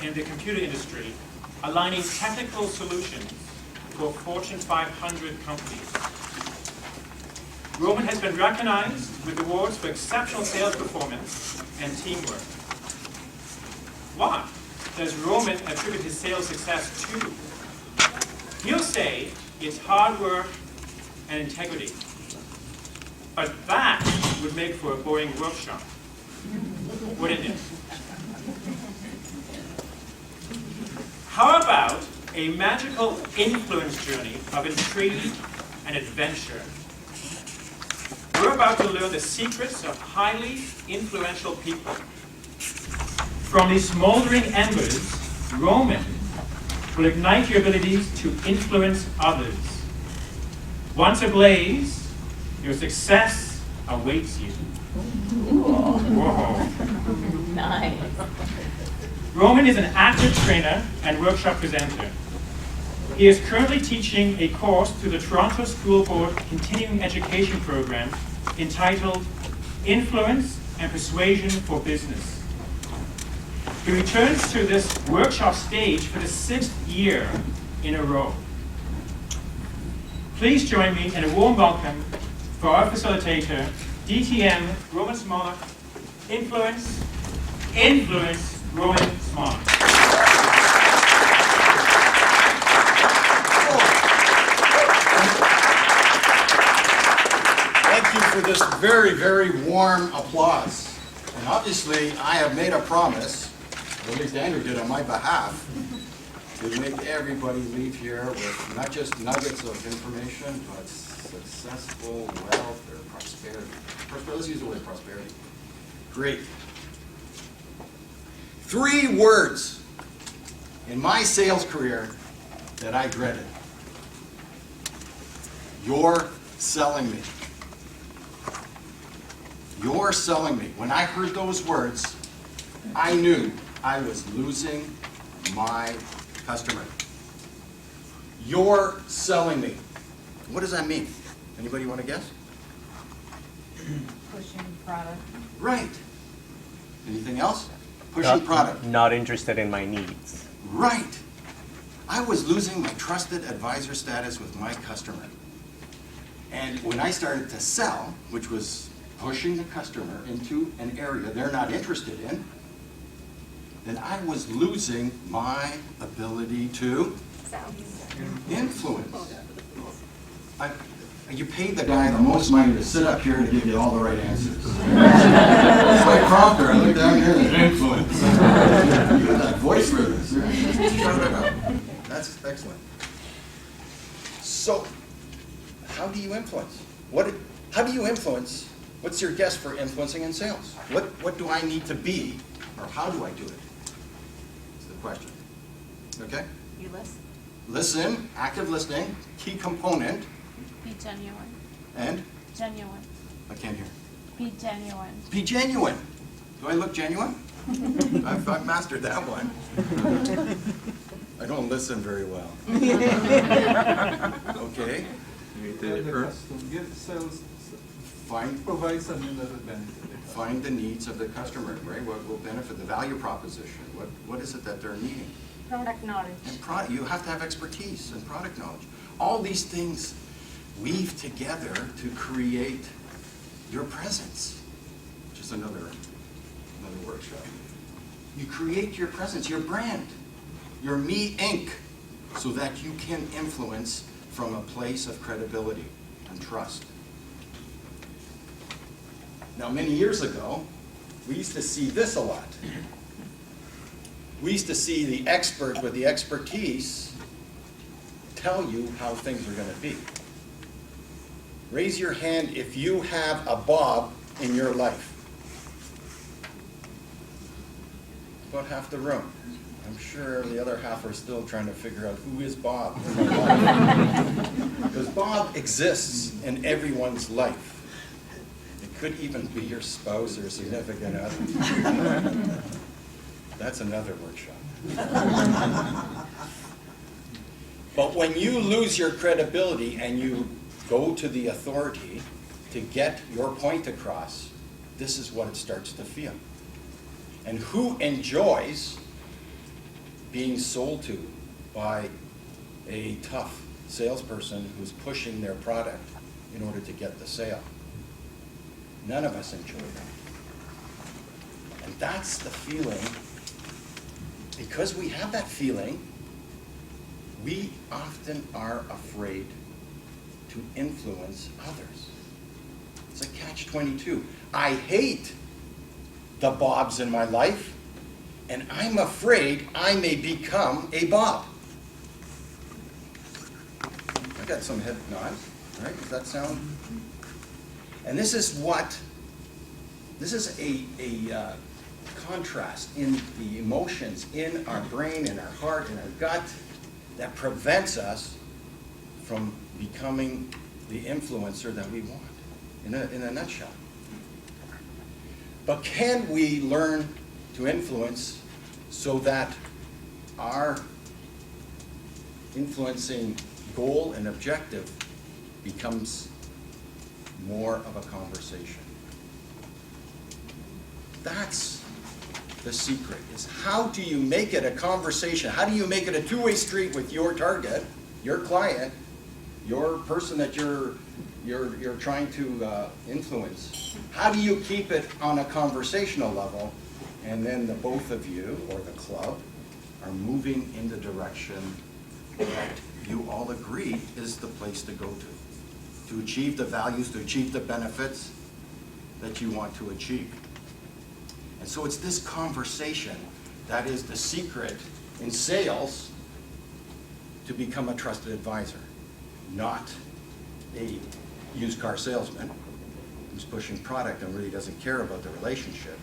in the computer industry, aligning technical solutions for Fortune 500 companies. Roman has been recognized with awards for exceptional sales performance and teamwork. What does Roman attribute his sales success to? He'll say it's hard work and integrity. But that would make for a boring workshop, wouldn't it? How about a magical influence journey of intrigue and adventure? We're about to learn the secrets of highly influential people. From these smoldering embers, Roman will ignite your abilities to influence others. Once ablaze, your success awaits you. Whoa. Nice. Roman is an active trainer and workshop presenter. He is currently teaching a course through the Toronto School Board Continuing Education Program entitled Influence and Persuasion for Business. He returns to this workshop stage for the 6th year in a row. Please join me in a warm welcome for our facilitator, DTM Roman Smollett. Influence, Roman Smollett. Thank you for this very, very warm applause. And obviously, I have made a promise, or at least Andrew did on my behalf, to make everybody leave here with not just nuggets of information, but successful wealth or prosperity. Let's use the word prosperity. Great. 3 words in my sales career that I dreaded. You're selling me. You're selling me. When I heard those words, I knew I was losing my customer. You're selling me. What does that mean? Anybody want to guess? Pushing product. Right. Anything else? Pushing product. Not interested in my needs. Right. I was losing my trusted advisor status with my customer. And when I started to sell, which was pushing the customer into an area they're not interested in, then I was losing my ability to influence. You paid the guy the most money to sit up here to give you all the right answers. It's like prompter. I look down here, there's influence. You have that voice for this. That's excellent. So, how do you influence? How do you influence? What's your guess for influencing in sales? What do I need to be, or how do I do it? That's the question. Okay? You listen. Listen, active listening, key component. Be genuine. And? Genuine. I can't hear. Be genuine. Be genuine. Do I look genuine? I've mastered that one. I don't listen very well. Okay. Find the needs of the customer, right? What will benefit the value proposition? What is it that they're needing? Product knowledge. And you have to have expertise and product knowledge. All these things weave together to create your presence, which is another workshop. You create your presence, your brand, your Me Inc., so that you can influence from a place of credibility and trust. Now, many years ago, we used to see this a lot. We used to see the expert with the expertise tell you how things are going to be. Raise your hand if you have a Bob in your life. About half the room. I'm sure the other half are still trying to figure out who is Bob. Because Bob exists in everyone's life. It could even be your spouse or significant other. That's another workshop. But when you lose your credibility and you go to the authority to get your point across, this is what it starts to feel. And who enjoys being sold to by a tough salesperson who's pushing their product in order to get the sale. None of us enjoy that. And that's the feeling. Because we have that feeling, we often are afraid to influence others. It's a catch-22. I hate the Bobs in my life, and I'm afraid I may become a Bob. I got some head nods, right? Does that sound? And this is a contrast in the emotions in our brain, in our heart, in our gut that prevents us from becoming the influencer that we want, in a nutshell. But can we learn to influence so that our influencing goal and objective becomes more of a conversation? That's the secret, is how do you make it a conversation? How do you make it a two-way street with your target, your client, your person that you're trying to influence? How do you keep it on a conversational level, and then the both of you, or the club, are moving in the direction that you all agree is the place to go to achieve the values, to achieve the benefits that you want to achieve. And so it's this conversation that is the secret in sales to become a trusted advisor, not a used car salesman who's pushing product and really doesn't care about the relationship.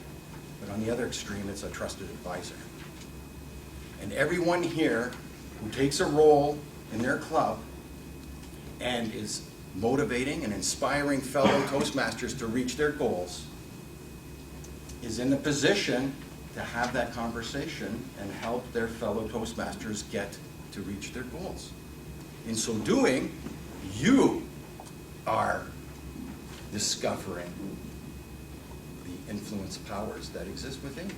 But on the other extreme, it's a trusted advisor. And everyone here who takes a role in their club and is motivating and inspiring fellow Toastmasters to reach their goals is in a position to have that conversation and help their fellow Toastmasters get to reach their goals. In so doing, you are discovering the influence powers that exist within you.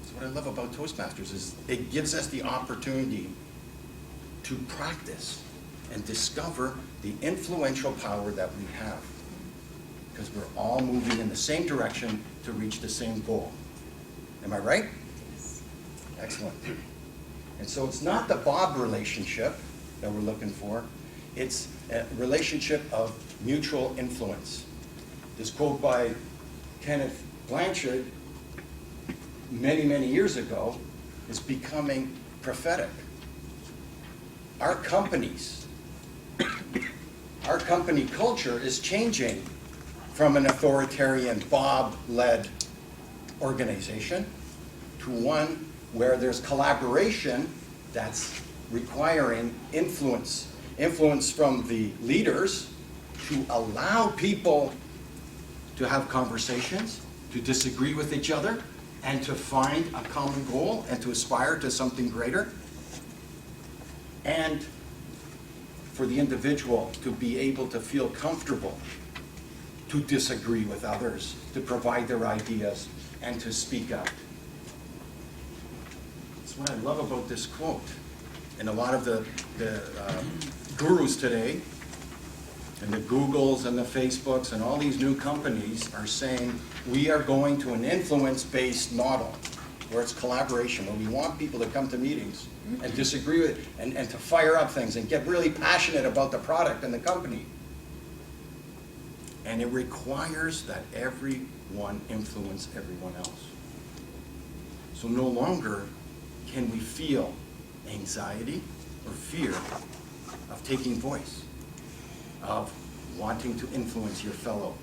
So what I love about Toastmasters is it gives us the opportunity to practice and discover the influential power that we have, because we're all moving in the same direction to reach the same goal. Am I right? Excellent. And so it's not the Bob relationship that we're looking for. It's a relationship of mutual influence. This quote by Kenneth Blanchard many, many years ago is becoming prophetic. Our companies, our company culture is changing from an authoritarian Bob-led organization to one where there's collaboration that's requiring influence. Influence from the leaders to allow people to have conversations, to disagree with each other, and to find a common goal and to aspire to something greater. And for the individual to be able to feel comfortable to disagree with others, to provide their ideas, and to speak up. That's what I love about this quote. And a lot of the gurus today, and the Googles and the Facebooks and all these new companies are saying, we are going to an influence-based model where it's collaboration, where we want people to come to meetings and disagree with and to fire up things and get really passionate about the product and the company. And it requires that everyone influence everyone else. So no longer can we feel anxiety or fear of taking voice, of wanting to influence your fellow,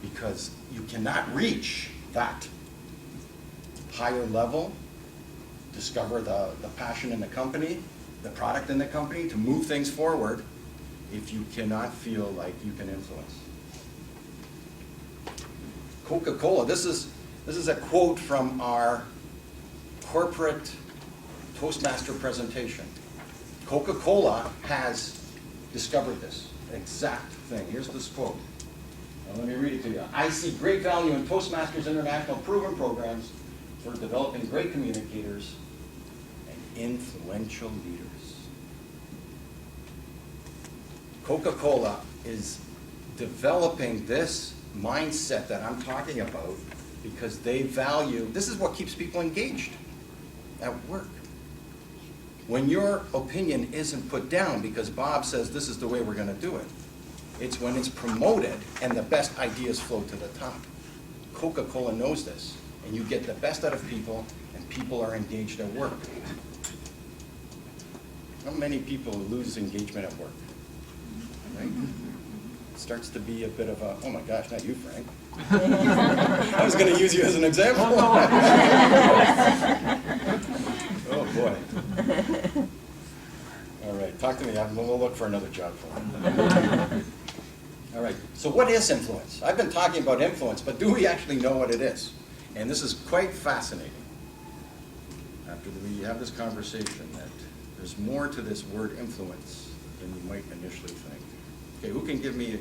because you cannot reach that higher level, discover the passion in the company, the product in the company, to move things forward, if you cannot feel like you can influence. Coca-Cola, this is a quote from our corporate Toastmaster presentation. Coca-Cola has discovered this exact thing. Here's this quote. Now, let me read it to you. I see great value in Toastmasters International proven programs for developing great communicators and influential leaders. Coca-Cola is developing this mindset that I'm talking about because they value, this is what keeps people engaged at work. When your opinion isn't put down because Bob says this is the way we're going to do it, it's when it's promoted and the best ideas flow to the top. Coca-Cola knows this, and you get the best out of people, and people are engaged at work. How many people lose engagement at work? Right? It starts to be a bit of a, oh my gosh, not you, Frank. I was going to use you as an example. Oh boy. All right, talk to me. We'll look for another job for you. All right, so what is influence? I've been talking about influence, but do we actually know what it is? And this is quite fascinating. After we have this conversation, that there's more to this word influence than you might initially think. Okay, who can give me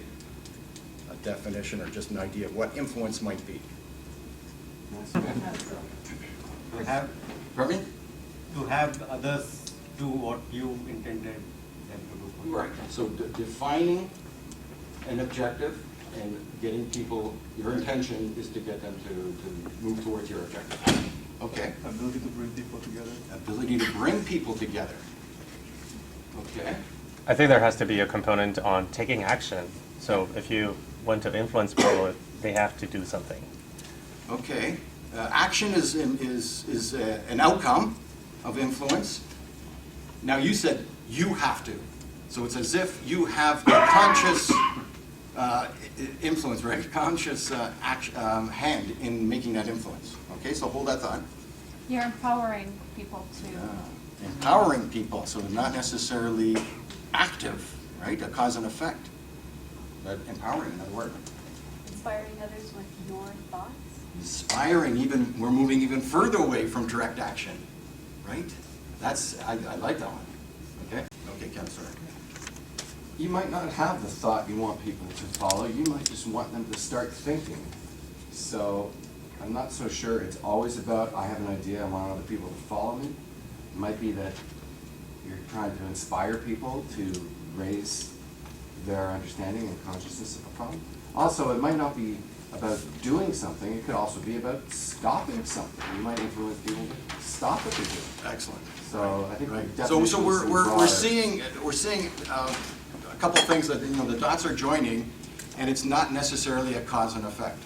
a definition or just an idea of what influence might be? To have, Pardon me? to have others do what you intended them to do. Right, so defining an objective and getting people, your intention is to get them to move towards your objective. Okay. Ability to bring people together. Ability to bring people together. Okay. I think there has to be a component on taking action. So if you want to influence people, they have to do something. Okay. Action is an outcome of influence. Now you said you have to. So it's as if you have a conscious influence, right? Conscious hand in making that influence. Okay, so hold that thought. You're empowering people to. Empowering people, so not necessarily active, right? A cause and effect, but empowering, another word. Inspiring others with your thoughts. Inspiring, even, we're moving even further away from direct action, right? That's, I like that one. Okay? Okay, Ken, sorry. You might not have the thought you want people to follow, you might just want them to start thinking. So I'm not so sure it's always about, I have an idea, I want other people to follow me. It might be that you're trying to inspire people to raise their understanding and consciousness of a problem. Also, it might not be about doing something, it could also be about stopping something. You might influence people to stop what they're doing. Excellent. So I think Right. the So definition we're, is we're, broader. we're seeing a couple of things that, the dots are joining, and it's not necessarily a cause and effect.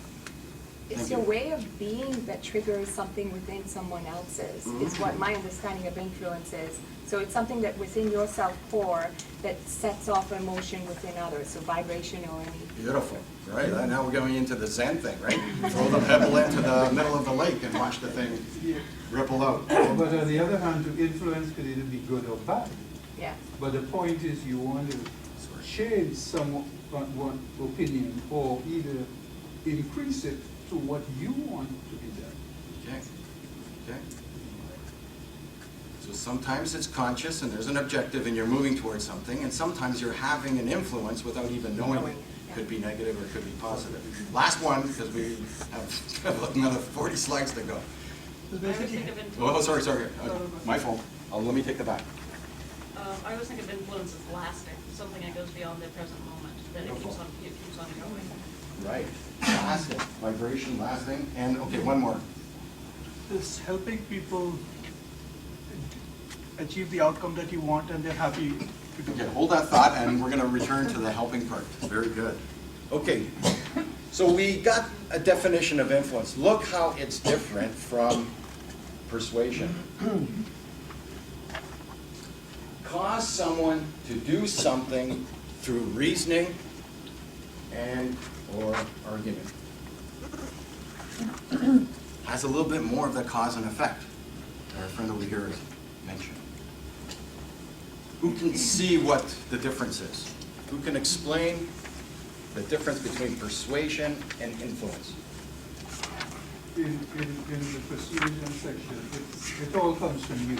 It's Thank a you. way of being that triggers something within someone else's, is what my understanding of influence is. So it's something that within your self-core that sets off emotion within others, so vibrationally. Beautiful, right? Now we're going into the Zen thing, right? Throw the pebble into the middle of the lake and watch the thing ripple out. But on the other hand, to influence could either be good or bad. Yeah. But the point is you want to change someone's opinion or either increase it to what you want to be done. Okay, okay. So sometimes it's conscious and there's an objective and you're moving towards something, and sometimes you're having an influence without even knowing it. Could be negative or could be positive. Last one, because we have another 40 slides to go. I always think of influence. Oh, sorry. My fault. Let me take the back. I always think of influence as lasting, something that goes beyond the present moment, that it keeps on going. Right. Lasting. Vibration, lasting. And, okay, one more. This helping people achieve the outcome that you want and they're happy to do Okay, it. hold that thought, and we're going to return to the helping part. Very good. Okay, so we got a definition of influence. Look how it's different from persuasion. Cause someone to do something through reasoning and or argument. Has a little bit more of the cause and effect that our friend over here has mentioned. Who can see what the difference is? Who can explain the difference between persuasion and influence? In the persuasion section, it all comes from you.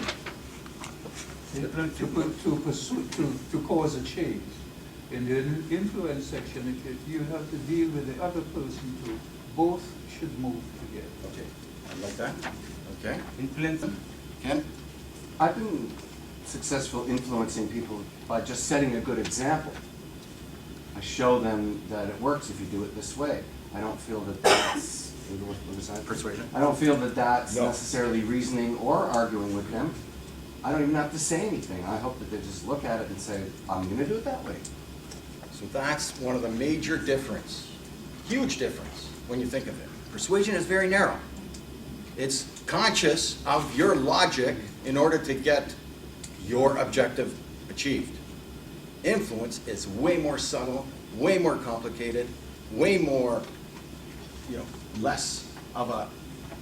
To cause a change. In the influence section, you have to deal with the other person too. Both should move together. Okay, I like that. Okay, Influence. Ken? I've been successful influencing people by just setting a good example. I show them that it works if you do it this way. I don't feel that that's, what was that? Persuasion? I don't feel that that's No. necessarily reasoning or arguing with them. I don't even have to say anything. I hope that they just look at it and say, I'm going to do it that way. So that's one of the major difference, huge difference, when you think of it. Persuasion is very narrow. It's conscious of your logic in order to get your objective achieved. Influence is way more subtle, way more complicated, way more, less of a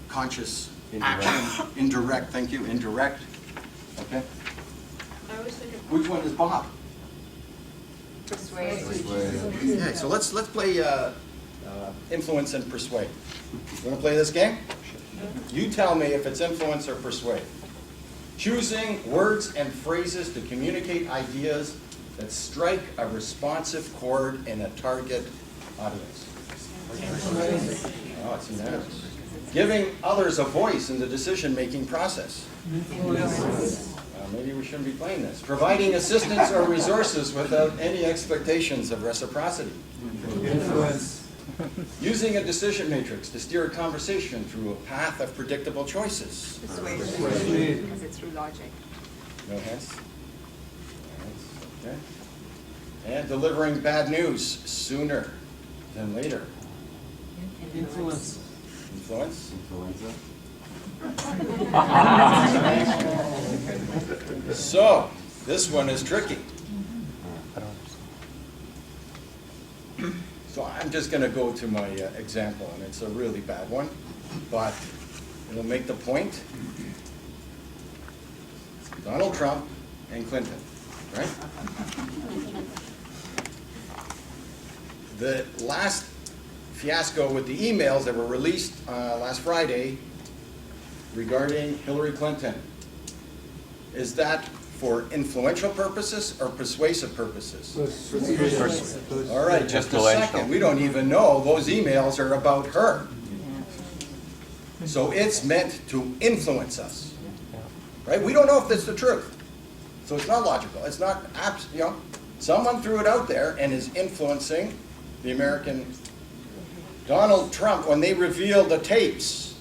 conscious action. Indirect, thank you, indirect. Okay? I always think of. Which one is Bob? Persuade. Okay, so let's play influence and persuade. You want to play this game? You tell me if it's influence or persuade. Choosing words and phrases to communicate ideas that strike a responsive chord in a target audience. Oh, it's unanimous. Giving others a voice in the decision-making process. Maybe we shouldn't be playing this. Providing assistance or resources without any expectations of reciprocity. Influence. Using a decision matrix to steer a conversation through a path of predictable choices. Persuade. Because it's through logic. No hands? Okay. And delivering bad news sooner than later. Influence. Influence? Influenza. So, this one is tricky. So I'm just going to go to my example, and it's a really bad one, but it'll make the point. Donald Trump and Clinton, right? The last fiasco with the emails that were released last Friday regarding Hillary Clinton, is that for influential purposes or persuasive purposes? All right, just a second. We don't even know those emails are about her. So it's meant to influence us, right? We don't know if that's the truth. So it's not logical. It's not, someone threw it out there and is influencing the American. Donald Trump, when they revealed the tapes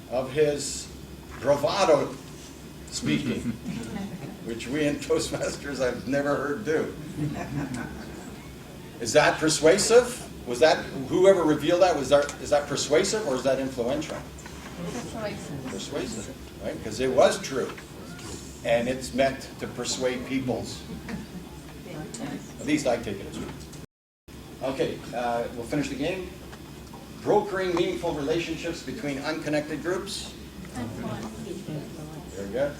of his bravado speaking, which we in Toastmasters I've never heard do. Is that persuasive? Was that, whoever revealed that, is that persuasive or is that influential? Persuasive, right? Because it was true. And it's meant to persuade peoples. At least I take it as true. Okay, we'll finish the game. Brokering meaningful relationships between unconnected groups. Very good.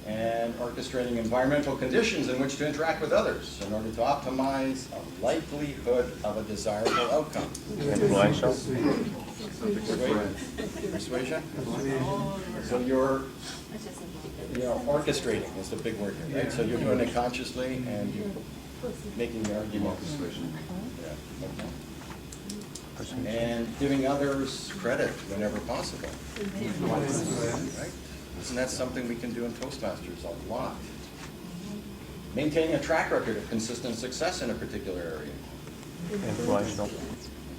And orchestrating environmental conditions in which to interact with others in order to optimize a likelihood of a desirable outcome. Influential. Persuasion? So you're orchestrating is the big word here, right? So you're doing it consciously and you're making the argument. Persuasion. Yeah, okay. And giving others credit whenever possible. Right? Isn't that something we can do in Toastmasters a lot? Maintaining a track record of consistent success in a particular area. Influential. You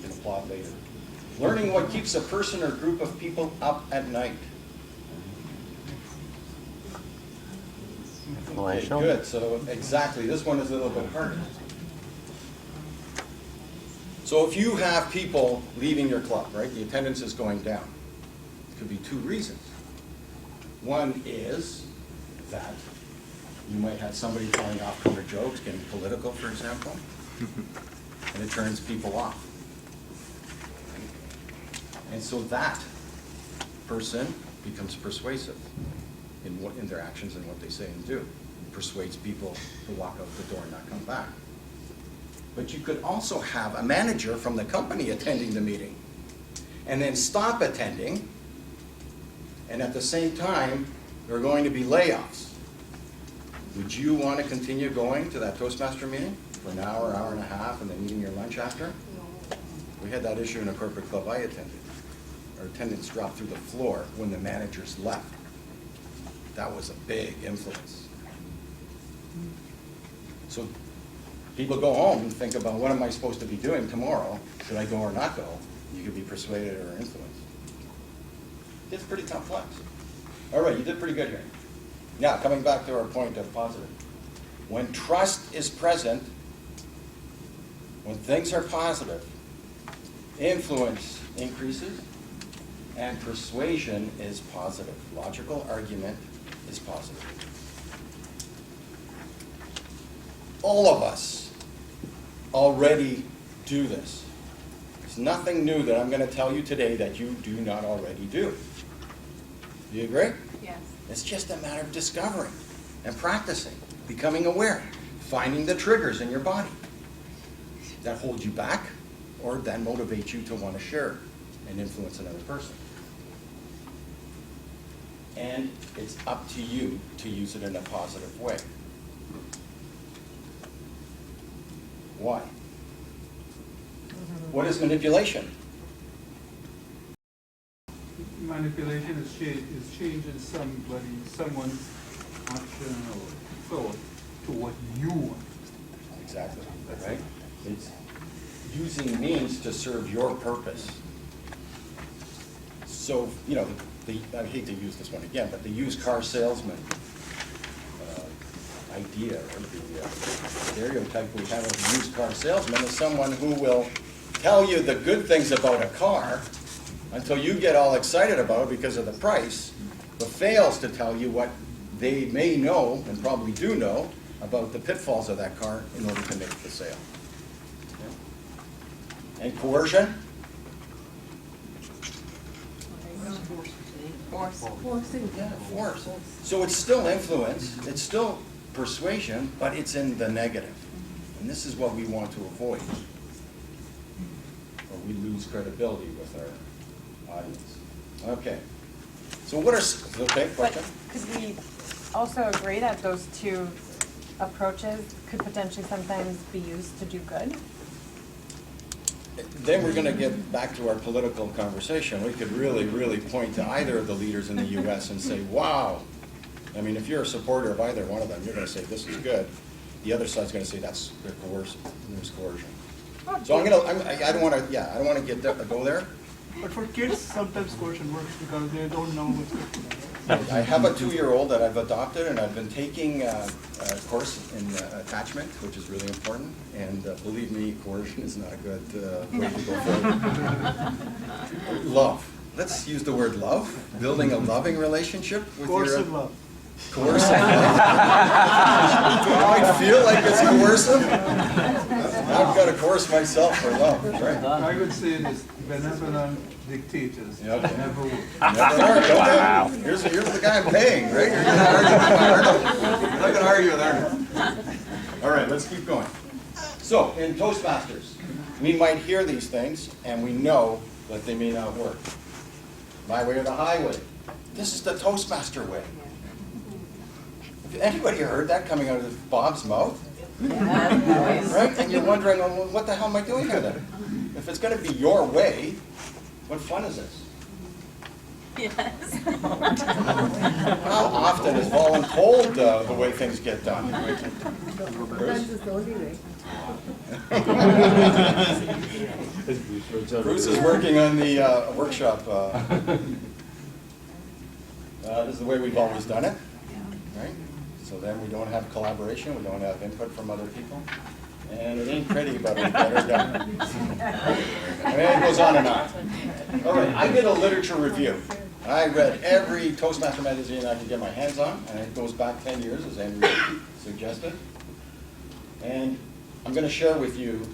can applaud later. Learning what keeps a person or group of people up at night. Influential. Okay, good. So exactly, this one is a little bit harder. So if you have people leaving your club, right, the attendance is going down. It could be two reasons. One is that you might have somebody telling off-color jokes, getting political, for example, and it turns people off. And so that person becomes persuasive in their actions and what they say and do. It persuades people to walk out the door and not come back. But you could also have a manager from the company attending the meeting and then stop attending, and at the same time, there are going to be layoffs. Would you want to continue going to that Toastmaster meeting for an hour, hour and a half, and then eating your lunch after? We had that issue in a corporate club I attended. or attendance dropped through the floor when the managers left. That was a big influence. So people go home and think about, what am I supposed to be doing tomorrow? Should I go or not go? You could be persuaded or influenced. It's a pretty complex. All right, you did pretty good here. Now, coming back to our point of positive. When trust is present, when things are positive, influence increases, and persuasion is positive. Logical argument is positive. All of us already do this. There's nothing new that I'm going to tell you today that you do not already do. Do you agree? Yes. It's just a matter of discovering and practicing, becoming aware, finding the triggers in your body that hold you back or then motivate you to want to share and influence another person. And it's up to you to use it in a positive way. Why? What is manipulation? Manipulation is changing someone's action or thought to what you want. Exactly, right? It's using means to serve your purpose. So, you know, I hate to use this one again, but the used car salesman idea, or the stereotype we have of a used car salesman is someone who will tell you the good things about a car until you get all excited about it because of the price, but fails to tell you what they may know, and probably do know, about the pitfalls of that car in order to make the sale. And coercion? Force. So it's still influence, it's still persuasion, but it's in the negative. And this is what we want to avoid. Or we lose credibility with our audience. Okay. So what are, okay, question? Could we also agree that those two approaches could potentially sometimes be used to do good? Then we're going to get back to our political conversation. We could really, really point to either of the leaders in the U.S. and say, wow. I mean, if you're a supporter of either one of them, you're going to say, this is good. The other side's going to say, they're coercive. There's coercion. So I don't want to go there. But for kids, sometimes coercion works because they don't know what's going on. I have a 2-year-old that I've adopted, and I've been taking a course in attachment, which is really important. And believe me, coercion is not a good way to go forward. Love. Let's use the word love. Building a loving relationship with Coercive your... love. Coercive love? I feel like it's coercive. I've got to coerce myself for love, right? I would say this, benevolent dictators Okay. never work. Never work, okay. Wow. Here's the guy I'm paying, right? You're going to argue with Arnold. I'm not going to argue with Arnold. All right, let's keep going. So, in Toastmasters, we might hear these things, and we know that they may not work. My way or the highway. This is the Toastmaster way. Have anybody heard that coming out of Bob's mouth? Right? And you're wondering, well, what the hell am I doing here then? If it's going to be your way, what fun is this? Yes. How often is voluntold the way things get done? Bruce? Bruce is working on the workshop. This is the way we've always done it, right? So then we don't have collaboration, we don't have input from other people. And it ain't pretty, but we better done. I mean, it goes on and on. All right, I did a literature review. I read every Toastmaster magazine I could get my hands on, and it goes back 10 years, as Andrew suggested. And I'm going to share with you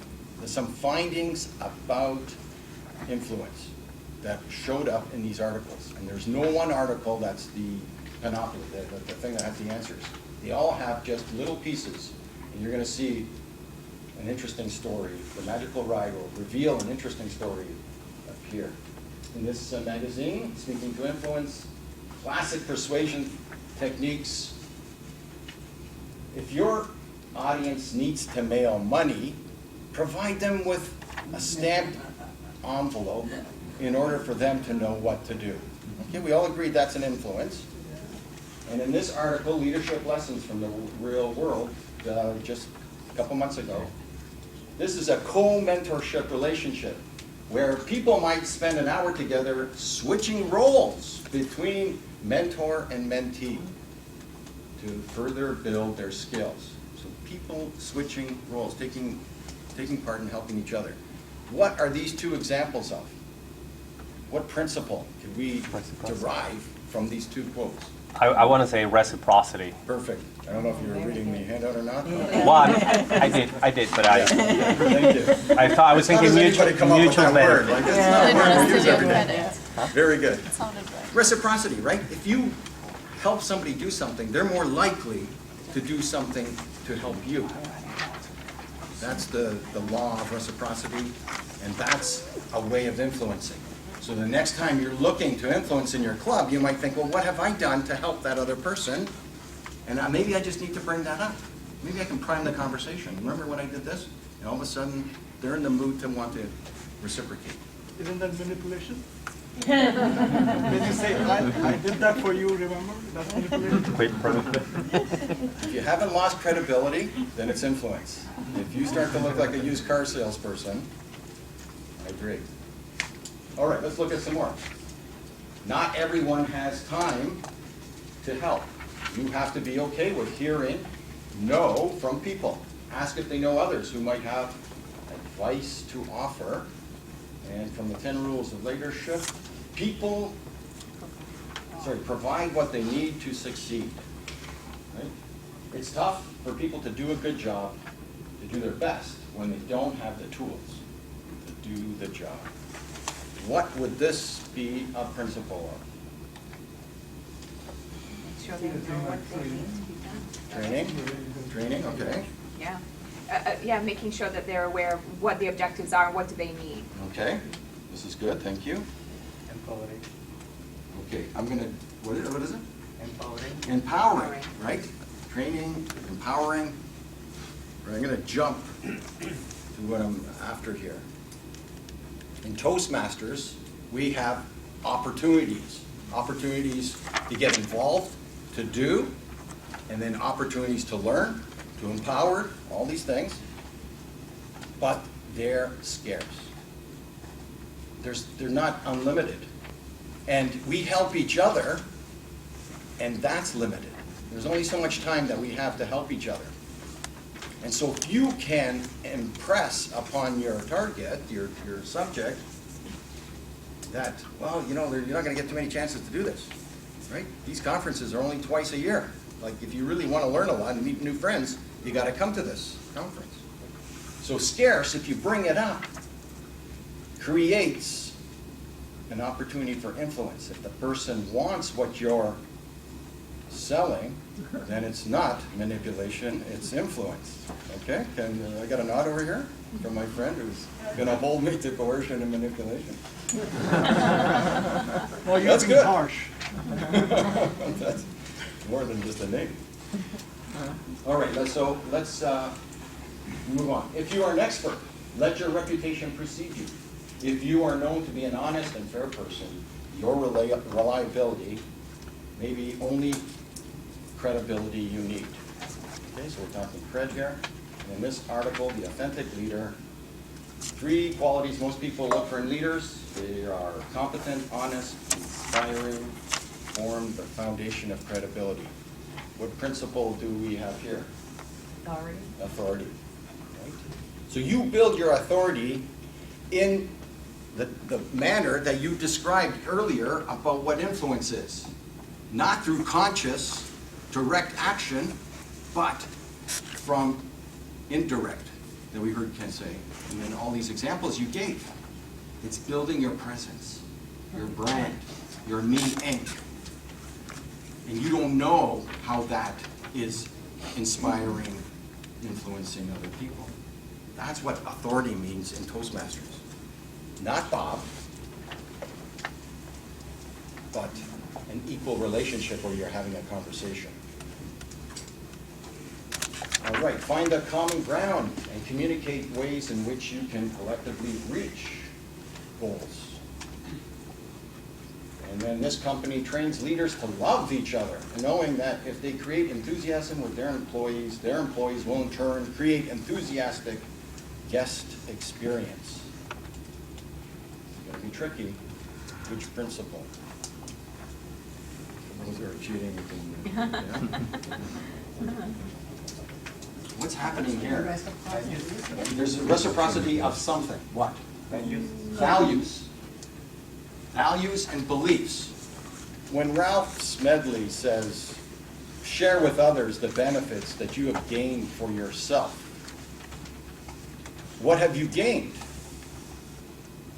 some findings about influence that showed up in these articles. And there's no one article that's the panoply, the thing that has the answers. They all have just little pieces, and you're going to see an interesting story. The Magical Ride will reveal an interesting story up here. In this magazine, Speaking to Influence, classic persuasion techniques. If your audience needs to mail money, provide them with a stamped envelope in order for them to know what to do. Okay, we all agreed that's an influence. And in this article, Leadership Lessons from the Real World, just a couple months ago, this is a co-mentorship relationship where people might spend an hour together switching roles between mentor and mentee to further build their skills. So people switching roles, taking part in helping each other. What are these two examples of? What principle can we derive from these two quotes? I want to say reciprocity. Perfect. I don't know if you were reading the handout or not. Well, I did, but I Thank you. I thought I was thinking mutual word. benefit. Like, it's not a word we use every day. Credit. Very good. It sounded right. Reciprocity, right? If you help somebody do something, they're more likely to do something to help you. That's the law of reciprocity, and that's a way of influencing. So the next time you're looking to influence in your club, you might think, well, what have I done to help that other person? And maybe I just need to bring that up. Maybe I can prime the conversation. Remember when I did this? And all of a sudden, they're in the mood to want to reciprocate. Isn't that manipulation? When you say, I did that for you, remember? That's manipulation. If you haven't lost credibility, then it's influence. If you start to look like a used car salesperson, I agree. All right, let's look at some more. Not everyone has time to help. You have to be okay with hearing no from people. Ask if they know others who might have advice to offer. And from the 10 rules of leadership, provide what they need to succeed. Right? It's tough for people to do a good job, to do their best, when they don't have the tools to do the job. What would this be a principle of? Make sure they know what they need to be done. Training, okay. Yeah. Yeah, making sure that they're aware of what the objectives are, what do they need. Okay, this is good, thank you. Empowering. Okay, I'm gonna, what is it? Empowering. Empowering, right? Training, empowering. Right, I'm gonna jump to what I'm after here. In Toastmasters, we have opportunities. Opportunities to get involved, to do, and then opportunities to learn, to empower, all these things. But they're scarce. They're not unlimited. And we help each other, and that's limited. There's only so much time that we have to help each other. And so if you can impress upon your target, your subject, that, well, you know, you're not going to get too many chances to do this, right? These conferences are only twice a year. Like, if you really want to learn a lot and meet new friends, you got to come to this conference. So scarce, if you bring it up, creates an opportunity for influence. If the person wants what you're selling, then it's not manipulation, it's influence. Okay? I got a nod over here from my friend who's going to hold me to coercion and manipulation. Well, That's you're good. harsh. That's more than just a name. All right, let's move on. If you are an expert, let your reputation precede you. If you are known to be an honest and fair person, your reliability may be only credibility you need. Okay, so we're talking cred here. And in this article, The Authentic Leader, 3 qualities most people look for in leaders. They are competent, honest, inspiring, form the foundation of credibility. What principle do we have here? Authority. Authority. Right? So you build your authority in the manner that you described earlier about what influence is. Not through conscious, direct action, but from indirect, that we heard Ken say. And then all these examples you gave. It's building your presence, your brand, your me Inc. And you don't know how that is inspiring, influencing other people. That's what authority means in Toastmasters. Not Bob, but an equal relationship where you're having a conversation. All right, find a common ground and communicate ways in which you can collectively reach goals. And then this company trains leaders to love each other, and knowing that if they create enthusiasm with their employees will in turn create enthusiastic guest experience. It's going to be tricky. Which principle? For those who are cheating, you can, yeah. What's happening here? There's a reciprocity of something. What? Values. Values and beliefs. When Ralph Smedley says, share with others the benefits that you have gained for yourself, what have you gained?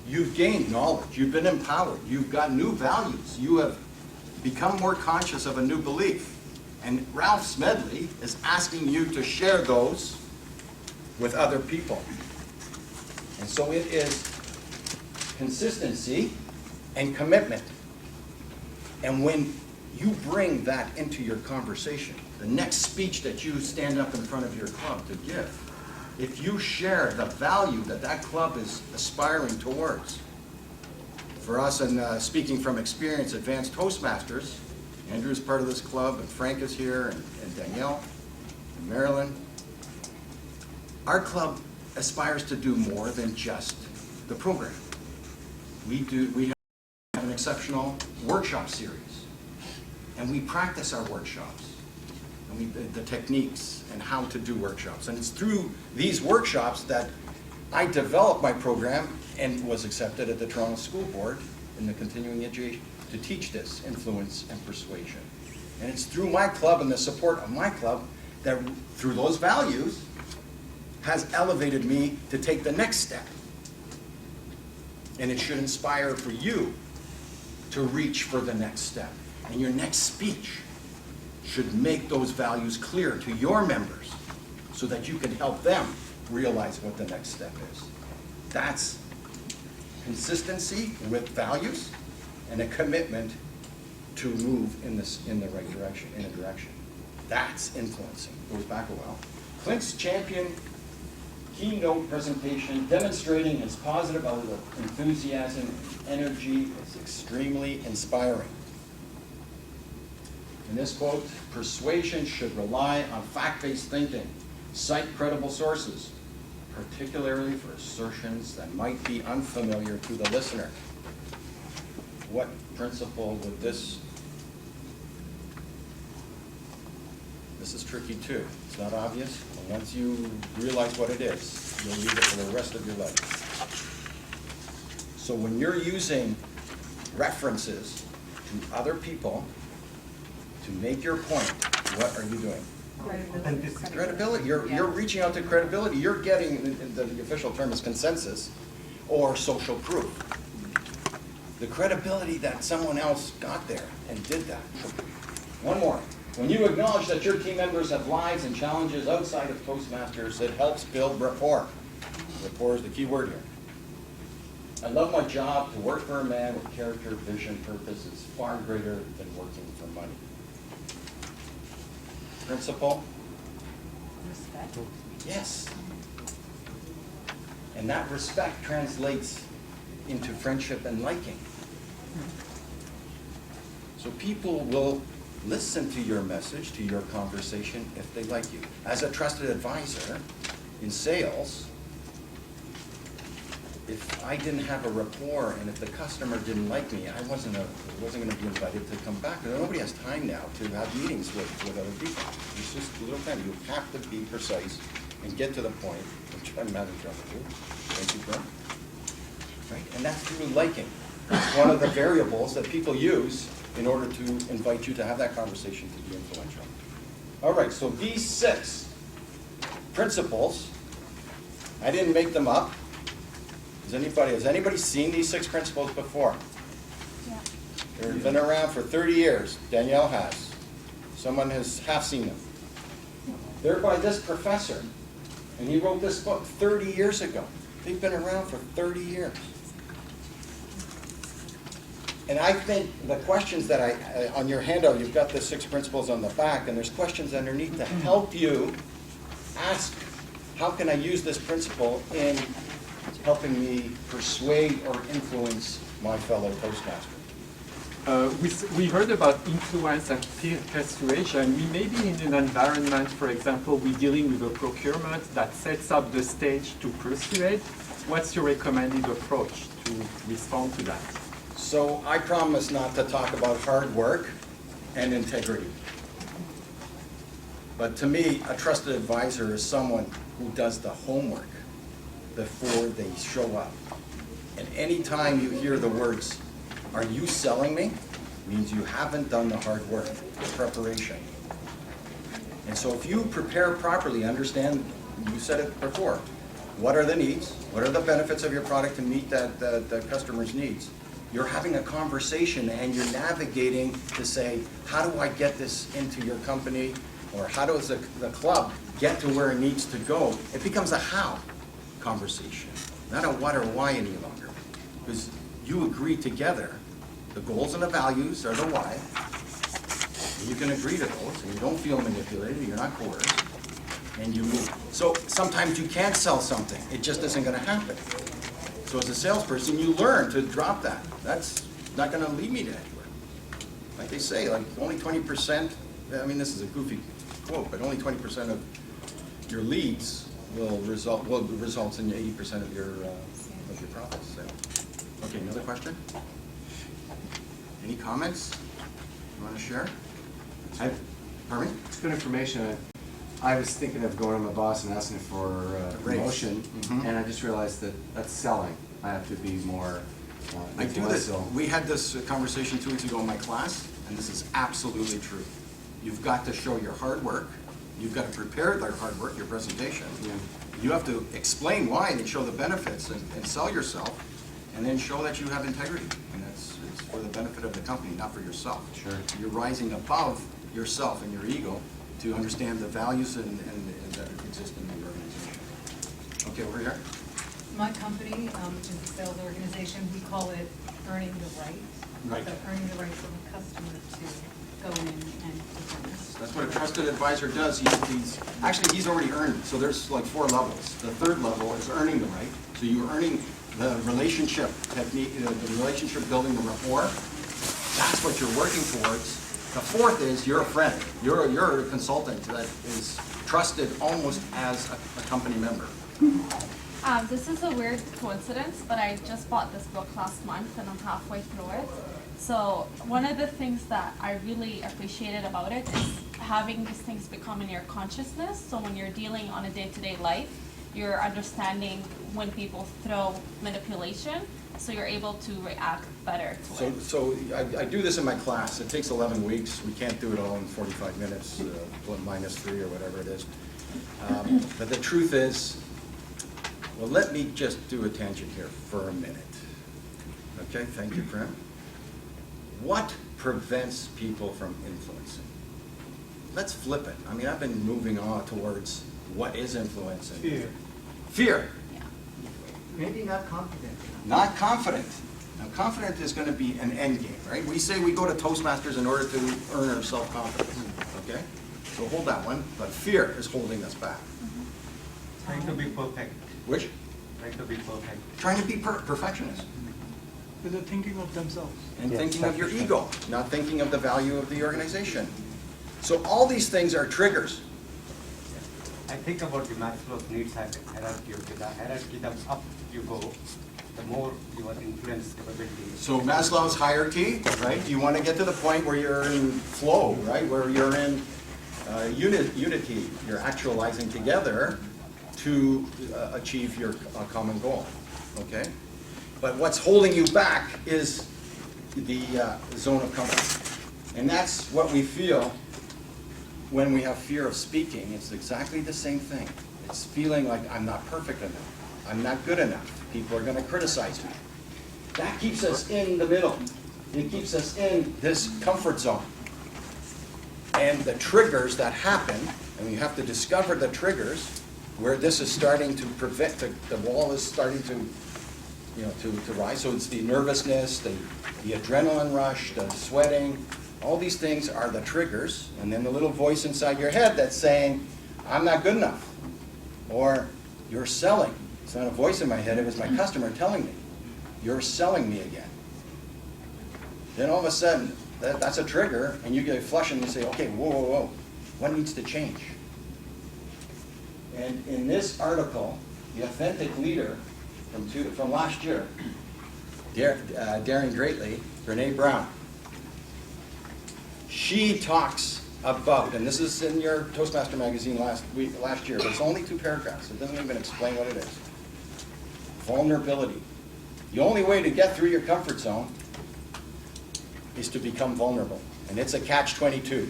You've gained knowledge. You've been empowered. You've got new values. You have become more conscious of a new belief. And Ralph Smedley is asking you to share those with other people. And so it is consistency and commitment. And when you bring that into your conversation, the next speech that you stand up in front of your club to give, if you share the value that that club is aspiring towards. For us, and speaking from experience, Advanced Toastmasters, Andrew is part of this club, and Frank is here, and Danielle, and Marilyn. Our club aspires to do more than just the program. We have an exceptional workshop series, and we practice our workshops, and the techniques and how to do workshops. And it's through these workshops that I developed my program and was accepted at the Toronto School Board in the continuing education to teach this, influence and persuasion. And it's through my club and the support of my club that, through those values, has elevated me to take the next step. And it should inspire for you to reach for the next step. And your next speech should make those values clear to your members so that you can help them realize what the next step is. That's consistency with values and a commitment to move in the right direction, in a direction. That's influencing. Goes back a while. Clint's champion keynote presentation demonstrating his positive outlook, enthusiasm, and energy is extremely inspiring. In this quote, persuasion should rely on fact-based thinking, cite credible sources, particularly for assertions that might be unfamiliar to the listener. What principle would this? This is tricky too. It's not obvious. And once you realize what it is, you'll use it for the rest of your life. So when you're using references to other people to make your point, what are you doing? Credibility. You're reaching out to credibility. You're getting, the official term is consensus or social proof. The credibility that someone else got there and did that. One more. When you acknowledge that your team members have lives and challenges outside of Toastmasters, it helps build rapport. Rapport is the key word here. I love my job. To work for a man with character, vision, purpose is far greater than working for money. Principle? Respect. Yes. And that respect translates into friendship and liking. So people will listen to your message, to your conversation, if they like you. As a trusted advisor in sales, if I didn't have a rapport and if the customer didn't like me, I wasn't going to be invited to come back. Nobody has time now to have meetings with other people. It's just a little time. You have to be precise and get to the point, which I'm having trouble with. Thank you, Brent. Right? And that's through liking. It's one of the variables that people use in order to invite you to have that conversation to be influential. All right, so these 6 principles, I didn't make them up. Has anybody seen these 6 principles before? Yeah. They've been around for 30 years. Danielle has. Someone has half seen them. They're by this professor, and he wrote this book 30 years ago. They've been around for 30 years. And I think the questions that on your handout, you've got the 6 principles on the back, and there's questions underneath to help you ask, how can I use this principle in helping me persuade or influence my fellow Toastmaster? We heard about influence and persuasion. We may be in an environment, for example, we're dealing with a procurement that sets up the stage to persuade. What's your recommended approach to respond to that? So I promise not to talk about hard work and integrity. But to me, a trusted advisor is someone who does the homework before they show up. And anytime you hear the words, "Are you selling me?" means you haven't done the hard work, the preparation. And so if you prepare properly, understand, you said it before, what are the needs? What are the benefits of your product to meet the customer's needs? You're having a conversation and you're navigating to say, how do I get this into your company? Or how does the club get to where it needs to go? It becomes a how conversation, not a what or why any longer. Because you agree together, the goals and the values are the why. And you can agree to those, and you don't feel manipulated, you're not coerced, and you move. So sometimes you can't sell something, it just isn't gonna happen. So as a salesperson, you learn to drop that. That's not gonna lead me to anywhere. Like they say, like only 20%, I mean, this is a goofy quote, but only 20% of your leads will results in 80% of your profits. So. Okay, another question? Any comments you want to share? Pardon me? It's good information. I was thinking of going to my boss and asking for a promotion, and I just realized that that's selling. I have to be more I do this. We had this conversation 2 weeks ago in my class, and this is absolutely true. You've got to show your hard work. You've got to prepare their hard work, your presentation. Yeah. You have to explain why and show the benefits and sell yourself, and then show that you have integrity. And it's for the benefit of the company, not for yourself. Sure. You're rising above yourself and your ego to understand the values and that exist in the organization. Okay, over here. My company, which is a sales organization, we call it earning the right. Right. So earning the right from the customer to go in and perform. That's what a trusted advisor does. He's already earned. So there's like 4 levels. The 3rd level is earning the right. So you're earning the relationship technique, the relationship building, the rapport. That's what you're working towards. The 4th is you're a friend. You're a consultant that is trusted almost as a company member. This is a weird coincidence, but I just bought this book last month and I'm halfway through it. So one of the things that I really appreciated about it is having these things become in your consciousness. So when you're dealing on a day-to-day life, you're understanding when people throw manipulation, so you're able to react better to it. So I do this in my class. It takes 11 weeks. We can't do it all in 45 minutes, -3 or whatever it is. But the truth is, well, let me just do a tangent here for a minute. Okay, thank you, Prem. What prevents people from influencing? Let's flip it. I mean, I've been moving on towards what is influencing. Fear. Fear. Yeah. Maybe not confident. Not confident. Now, confident is going to be an end game, right? We say we go to Toastmasters in order to earn our self-confidence, okay? So hold that one, but fear is holding us back. Trying to be perfect. Which? Trying to be perfect. Trying to be perfectionist. Because they're thinking of themselves. And thinking of your ego, not thinking of the value of the organization. So all these things are triggers. I think about the Maslow's needs hierarchy. Okay, the hierarchy, the up you go, the more your influence capability. So Maslow's hierarchy, right? You want to get to the point where you're in flow, right? Where you're in unity. You're actualizing together to achieve your common goal, okay? But what's holding you back is the zone of comfort. And that's what we feel when we have fear of speaking. It's exactly the same thing. It's feeling like I'm not perfect enough. I'm not good enough. People are going to criticize me. That keeps us in the middle. It keeps us in this comfort zone. And the triggers that happen, and you have to discover the triggers where this is starting to prevent, the wall is starting to, to rise. So it's the nervousness, the adrenaline rush, the sweating. All these things are the triggers, and then the little voice inside your head that's saying, I'm not good enough, or you're selling. It's not a voice in my head, it was my customer telling me, you're selling me again. then all of a sudden, that's a trigger, and you get flush and you say, okay, whoa, whoa, whoa, what needs to change? And in this article, the authentic leader from last year, Daring Greatly, Brene Brown, she talks about, and this is in your Toastmaster magazine last year, but it's only 2 paragraphs. It doesn't even explain what it is. Vulnerability. The only way to get through your comfort zone is to become vulnerable. And it's a catch-22.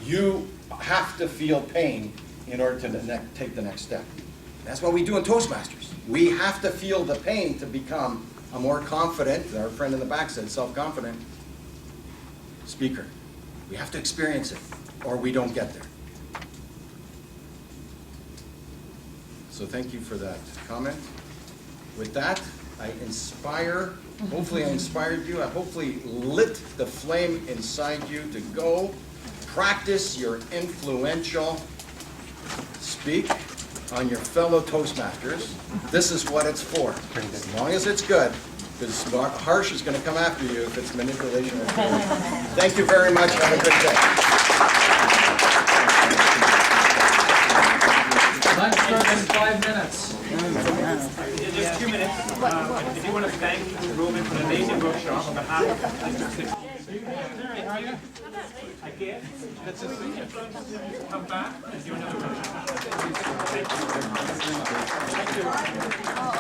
You have to feel pain in order to take the next step. That's what we do in Toastmasters. We have to feel the pain to become a more confident, our friend in the back said, self-confident speaker. We have to experience it, or we don't get there. So thank you for that comment. With that, hopefully I inspired you. I hopefully lit the flame inside you to go practice your influential speak on your fellow Toastmasters. This is what it's for. As long as it's good, because harsh is going to come after you if it's manipulation or theory. Thank you very much. Have a good day. Lunch starts in 5 minutes. Just 2 minutes. I do want to thank Roman for the amazing workshop on behalf of District 6. A gift that's a senior come back and do another workshop. Thank you.